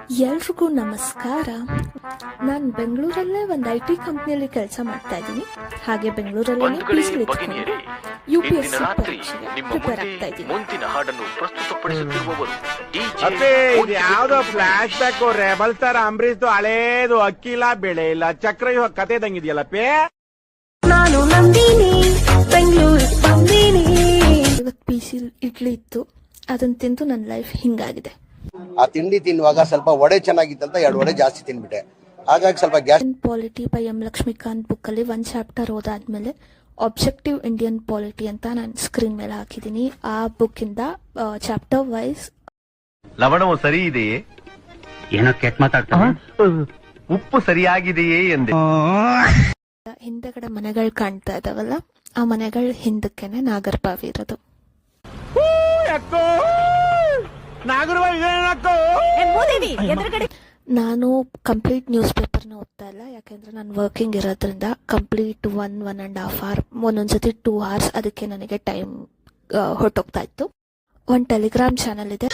ಎಲ್ರಿಗೂ ನಮಸ್ಕಾರ. ನಾನು ಬೆಂಗಳೂರಲ್ಲೇ ಒಂದು IT ಕಂಪ್ನಿಯಲ್ಲಿ ಕೆಲಸ ಮಾಡ್ತಾ ಇದ್ದೀನಿ. ಹಾಗೆ ಬೆಂಗಳೂರಲ್ಲೇ PG ಇಟ್ಕೊಂಡು UPSC ಪರೀಕ್ಷೆಗೆ ಪ್ರಿಪೇರ್ ಆಗ್ತಾ ಇದ್ದೀನಿ. ಮುಂದಿನ ಹಾಡನ್ನು ಪ್ರಸ್ತುತಪಡಿಸುತ್ತಿರುವವರು ಅಪ್ಪೇ, ಇದು ಯಾವ್ದೋ flash back rebel star Ambareesh ಹಳೇದು ಅಕ್ಕಿಲ್ಲ ಬೆಳೆ ಇಲ್ಲ ಚಕ್ರವ್ಯೂಹ ಕತೆ ತಂಗಿದ್ಯಲ್ಲಪ್ಪೇ. ನಾನು ನಂದಿನಿ ಬೆಂಗಳೂರಿಗೆ ಬಂದೀನಿ. ಇವತ್ತು PG ಇಡ್ಲಿ ಇತ್ತು, ಅದನ್ನ ತಿಂದು ನನ್ನ ಲೈಫ್ ಹಿಂಗಾಗಿದೆ. ಆ ತಿಂಡಿ ತಿನ್ನುವಾಗ ಸ್ವಲ್ಪ ವಡೆ ಚೆನ್ನಾಗಿತ್ತಂತ 2 ವಡೆ ಜಾಸ್ತಿ ತಿನ್ಬಿಟ್ಟೆ. ಹಾಗಾಗಿ ಸ್ವಲ್ಪ gas. Polity by M. Laxmikanth book ಅಲ್ಲಿ ಒಂದು ಚಾಪ್ಟರ್ ಓದಾದ್ಮೇಲೆ ಆಬ್ಜೆಕ್ಟಿವ್ ಇಂಡಿಯನ್ ಪಾಲಿಟಿ ಅಂತ ನಾನು ಸ್ಕ್ರೀನ್ ಮೇಲೆ ಹಾಕಿದ್ದೀನಿ. ಆ ಬುಕ್ ಇಂದ ಚಾಪ್ಟರ್ ವೈಸ್ ಲವಣವು ಸರಿ ಇದೆಯೇ, ಏನೋ ಕೆಟ್ಟ ಮಾತಾಡ್ತಾನೆ, ಉಪ್ಪು ಸರಿಯಾಗಿದೆಯೇ ಎಂದೆ. ಹಿಂದೆಗಡೆ ಮನೆಗಳು ಕಾಣ್ತಾ ಇದಾವಲ್ಲ, ಆ ಮನೆಗಳ ಹಿಂದಕ್ಕೆನೆ ನಾಗರಬಾವಿ ಇರೋದು. ನಾನು ಕಂಪ್ಲೀಟ್ ನ್ಯೂಸ್ ಪೇಪರ್ನ ಓದ್ತಾ ಇಲ್ಲ, ಯಾಕೆಂದ್ರೆ ನಾನು ವರ್ಕಿಂಗ್ ಇರೋದ್ರಿಂದ ಕಂಪ್ಲೀಟ್ 1.5 hour, ಒಂದೊಂದ್ಸತಿ 2 hours ಅದಕ್ಕೆ ನನಗೆ ಟೈಮ್ ಹೊರಟೋಗ್ತಾ ಇತ್ತು. ಒಂದು ಟೆಲಿಗ್ರಾಮ್ ಚಾನಲ್ ಇದೆ,